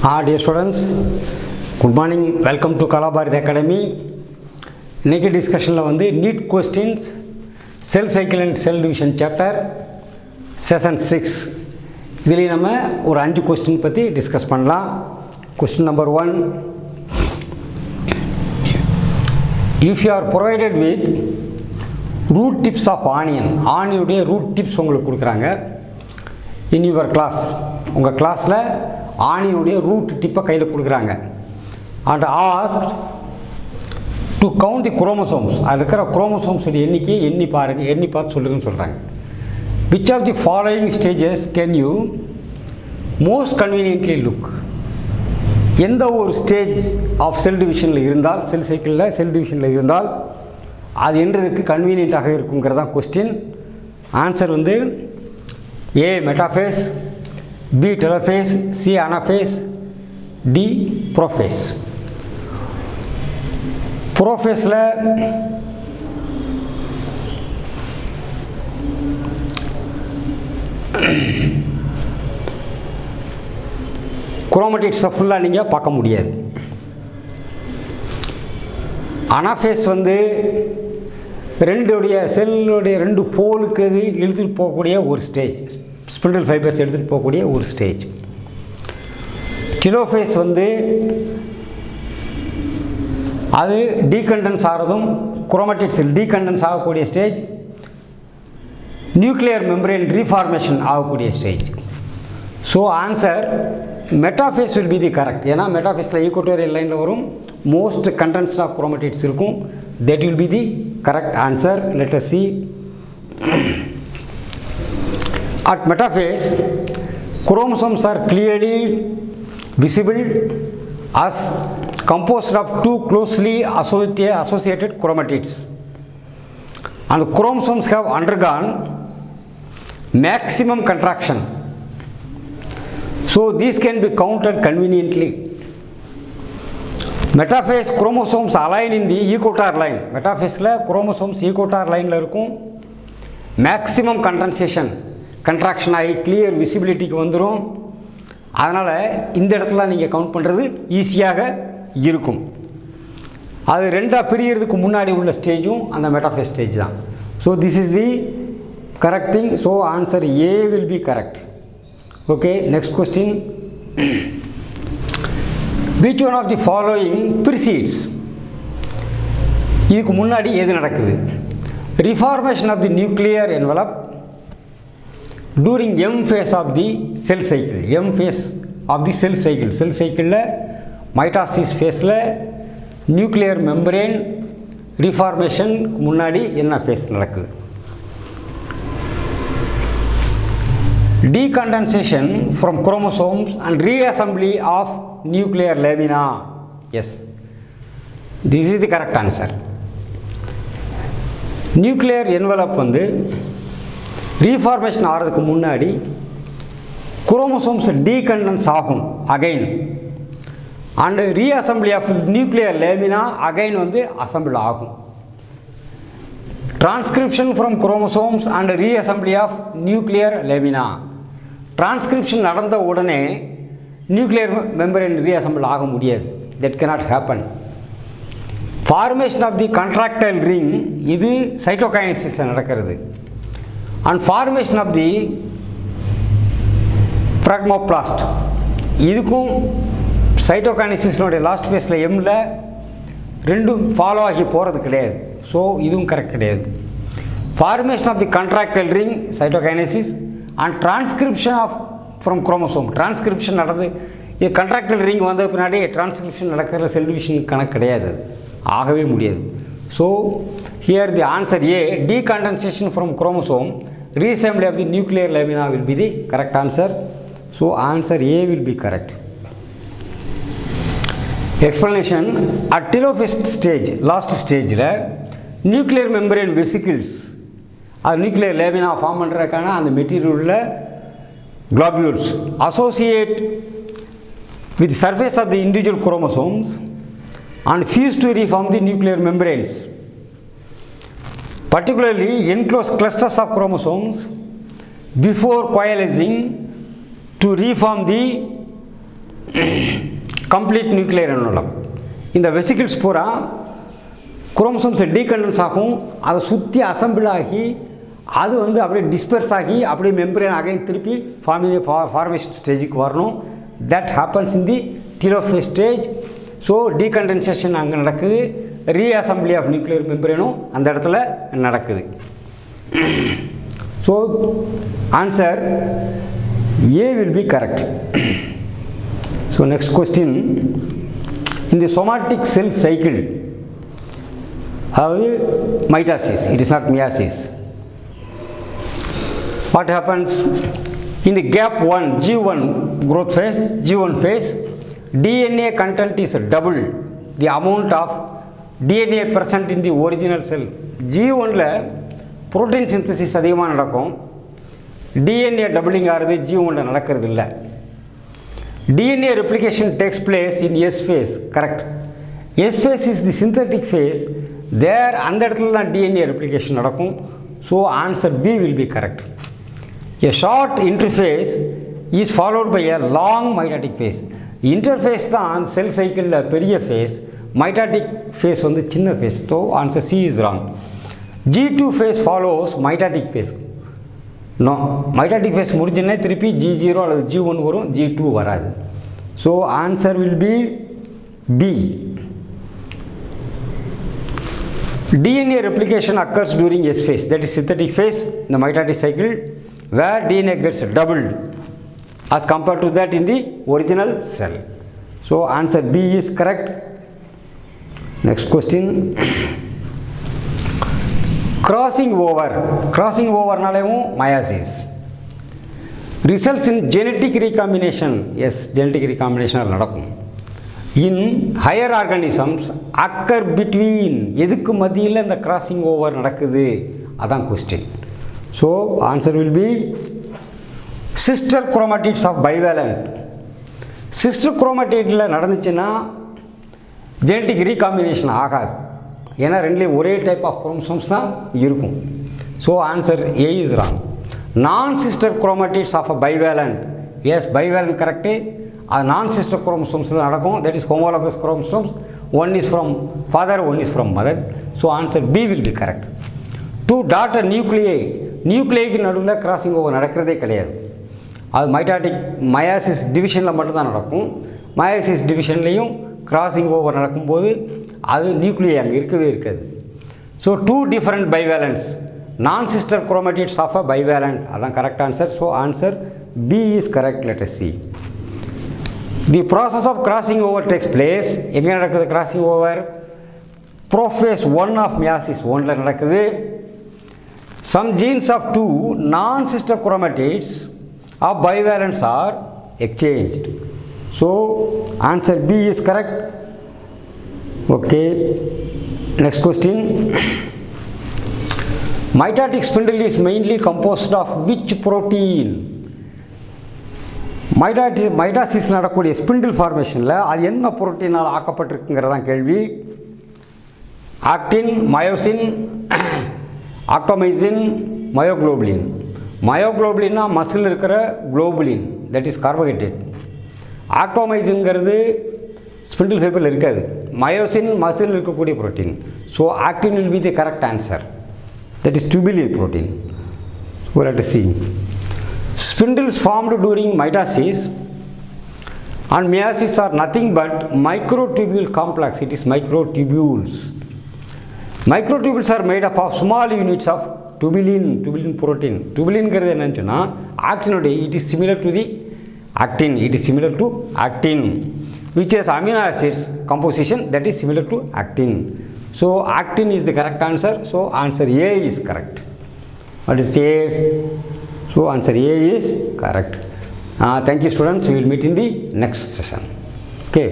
Dear students, good morning. Welcome to Kalabharat Academy. இன்னைக்கு டிஸ்கஷனில் வந்து NEET questions cell cycle and cell division chapter session 6 இதில் நம்ம ஒரு 5 கொஸ்டின் பற்றி டிஸ்கஸ் பண்ணலாம். Question number 1, if you are provided with root tips of ஆனியுடைய root tips உங்களுக்கு கொடுக்குறாங்க in your class, உங்கள் கிளாஸில் ஆனியுடைய ரூட் டிப்பை கையில் கொடுக்குறாங்க and asked to count the chromosomes, அதில் இருக்கிற குரோமோசோம்ஸ் எண்ணிக்கை எண்ணி பார்த்து சொல்லுங்கன்னு சொல்கிறாங்க. which of the following stages can you most conveniently look, எந்த ஒரு ஸ்டேஜ் ஆஃப் செல் டிவிஷனில் இருந்தால், செல் சைக்கிளில் செல் டிவிஷனில் இருந்தால் அது என்றதுக்கு கன்வீனியண்ட்டாக இருக்குங்கிறதான் கொஸ்டின். ஆன்சர் வந்து A metaphase, B telophase, C anaphase, D prophase. ப்ரோஃபேஸில் குரோமடிட்ஸை ஃபுல்லாக நீங்கள் பார்க்க முடியாது. அனாஃபேஸ் வந்து செல்லுடைய ரெண்டு போலுக்கு இழுத்துட்டு போகக்கூடிய ஒரு ஸ்டேஜ், ஸ்பிண்டில் ஃபைபர்ஸ் எடுத்துகிட்டு போகக்கூடிய ஒரு ஸ்டேஜ். டெலோஃபேஸ் வந்து அது டீகண்டன்ஸ் ஆகிறதும் குரோமடிட்ஸில் டீகண்டன்ஸ் ஆகக்கூடிய ஸ்டேஜ், நியூக்ளியர் மெம்பரேன் ரீஃபார்மேஷன் ஆகக்கூடிய stage. So answer metaphase will be the correct. ஏன்னா மெட்டாஃபேஸில் ஈக்குவட்டோரியல் லைனில் வரும், மோஸ்ட் கண்டென்ஸ் ஆஃப் குரோமடிட்ஸ் இருக்கும். that will be the correct answer. Let us see. At metaphase, chromosomes are clearly visible as composed of two closely associated chromatids, and the chromosomes have undergone maximum contraction, so these can be counted conveniently. Metaphase chromosomes align in the equator line. மெட்டாஃபேஸில் chromosomes equator லைனில் இருக்கும், maximum contraction ஆகி clear விசிபிலிட்டிக்கு வந்துடும். அதனால் இந்த இடத்துல நீங்கள் கவுண்ட் பண்ணுறது ஈஸியாக இருக்கும். அது ரெண்டாக பிரியறதுக்கு முன்னாடி உள்ள ஸ்டேஜும் அந்த மெட்டாஃபேஸ் ஸ்டேஜ் தான். So this is the correct thing. So answer A will be correct. Okay, next question. which one of the following precedes, இதுக்கு முன்னாடி எது நடக்குது? reformation of the nuclear envelope during M phase of the cell cycle. M phase of the cell cycle, செல் சைக்கிளில் mitosis ஃபேஸில் nuclear membrane reformation முன்னாடி என்ன face நடக்குது? Decondensation from chromosomes and reassembly of nuclear lamina. Yes, this is the correct answer. Nuclear envelope வந்து reformation ஆகிறதுக்கு முன்னாடி chromosomes decondense ஆகும் again, and reassembly of nuclear lamina again வந்து assemble ஆகும். Transcription from chromosomes and reassembly of nuclear lamina. Transcription நடந்த உடனே nuclear membrane reassemble ஆக முடியாது. That cannot happen. Formation of the contractile ring, இது சைட்டோகைனசிஸில் நடக்கிறது. And formation of the phragmoplast, இதுக்கும் சைட்டோகைனசிஸினுடைய லாஸ்ட் ஃபேஸில் எம்மில் ரெண்டும் ஃபாலோ ஆகி போகிறது கிடையாது. ஸோ இதுவும் கரெக்ட் கிடையாது. Formation of the contractile ring cytokinesis and transcription of from chromosome, transcription நடந்து இது கண்ட்ராக்டல் ரிங் வந்த பின்னாடி டிரான்ஸ்கிரிப்ஷன் நடக்கிற செல் டிவிஷன் கணக்கு கிடையாது, ஆகவே முடியாது. So here the answer A, decondensation from chromosome reassembly of the nuclear lamina will be the correct answer. So answer A will be correct. Explanation. At telophase stage, last ஸ்டேஜில் nuclear membrane vesicles, அது nuclear lamina form பண்ணுறதுக்கான அந்த மெட்டீரியலில் globules associate with the surface of the individual chromosomes and fuse to reform the nuclear membranes. Particularly enclosed clusters of chromosomes before coalescing to reform the complete nuclear என்னோடம் இந்த vesicles பூரா chromosomes decondense ஆகும், அதை சுற்றி assemble ஆகி அது வந்து அப்படியே டிஸ்பர்ஸ் ஆகி அப்படியே மெம்பரேன் அகைன் திருப்பி ஃபார்மேஷன் ஸ்டேஜுக்கு வரணும். That happens in the telophase stage. So decondensation அங்கே நடக்குது, ரீஅசம்பிளி ஆஃப் நியூக்ளியர் மெம்பரேனும் அந்த இடத்துல நடக்குது. So answer A will be correct. So next question, இந்த somatic cell cycle, அதாவது mitosis, it is not meiosis. What happens in the gap 1 G1 growth phase, G1 phase, DNA content is double the amount of DNA present in the original cell. G1ல protein synthesis அதிகமாக நடக்கும், DNA doubling ஆகிறது G1ல நடக்கிறது இல்லை. DNA replication takes place in S phase, correct. S phase is the synthetic phase. There அந்த இடத்துல தான் DNA replication நடக்கும். So answer B will be correct. A short interphase is followed by a long mitotic phase. Interphase தான் செல் சைக்கிளில் பெரிய phase, mitotic phase வந்து சின்ன phase. So answer C is wrong. G2 phase follows mitotic phase. No, mitotic phase முடிஞ்சுன்னா திருப்பி G0 அல்லது G1 வரும், G2 வராது. So answer will be B. DNA replication occurs during S phase, that is synthetic phase in the mitotic cycle, where DNA gets doubled as compared to that in the original cell. So answer B is correct. Next question, crossing over நாலேயும் meiosis results in genetic recombination. Yes, genetic recombination நடக்கும். In higher organisms occur between, எதுக்கு மத்தியில் இந்த crossing over நடக்குது, அதான் question. So answer will be sister chromatids of bivalent. Sister chromatidல நடந்துச்சுன்னா genetic recombination ஆகாது, ஏன்னா ரெண்டுலேயும் ஒரே டைப் ஆஃப் குரோமோசோம்ஸ் தான் இருக்கும். So answer A is wrong. Non sister chromatids of a bivalent, yes bivalent correct, அது நான் சிஸ்டர் குரோமோசோம்ஸ் தான் நடக்கும், that is homologous chromosomes, one is from father, one is from mother. So answer B will be correct. Two daughter நியூக்ளியைக்கு நடுவில் crossing over நடக்கிறதே கிடையாது, அது meiosis டிவிஷனில் மட்டும்தான் நடக்கும். மயாசிஸ் டிவிஷன்லேயும் கிராசிங் ஓவர் நடக்கும்போது அது நியூக்ளியை அங்கே இருக்கவே இருக்காது. So two different bivalents, non sister chromatids of a bivalent, அதான் correct answer. So answer B is correct. Let us see. The process of crossing over takes place, எங்கே நடக்குது crossing over? Prophase 1 of meiosis 1ல நடக்குது. Some genes of two non sister chromatids of bivalents are exchanged. So answer B is correct. Okay, next question. Mitotic spindle is mainly composed of which protein? Mitosis நடக்கக்கூடிய spindle ஃபார்மேஷனில் அது என்ன புரோட்டீனால் ஆக்கப்பட்டிருக்குங்கிறதான் கேள்வி. Actin, myosin, actomyosin, myoglobulin. மயோக்ளோபுலின்னா muscle இருக்கிற globulin, that is carbohydrate. ஆக்டோமைசின்ங்கிறது ஸ்பிண்டில் ஃபைபரில் இருக்காது, மயோசின் மசில் இருக்கக்கூடிய protein. So actin will be the correct answer, that is tubular protein. So let us see. Spindles formed during mitosis and meiosis are nothing but microtubule complex. It is microtubules. Microtubules are made up of small units of tubulin protein. Tubulin ங்கிறது என்னன்னு சொன்னால் ஆக்டினோட, it is similar to the actin. It is similar to actin, which has amino acids composition that is similar to actin. So actin is the correct answer. So answer A is correct. What is A? So answer A is correct. Thank you students. We will meet in the next session. Okay.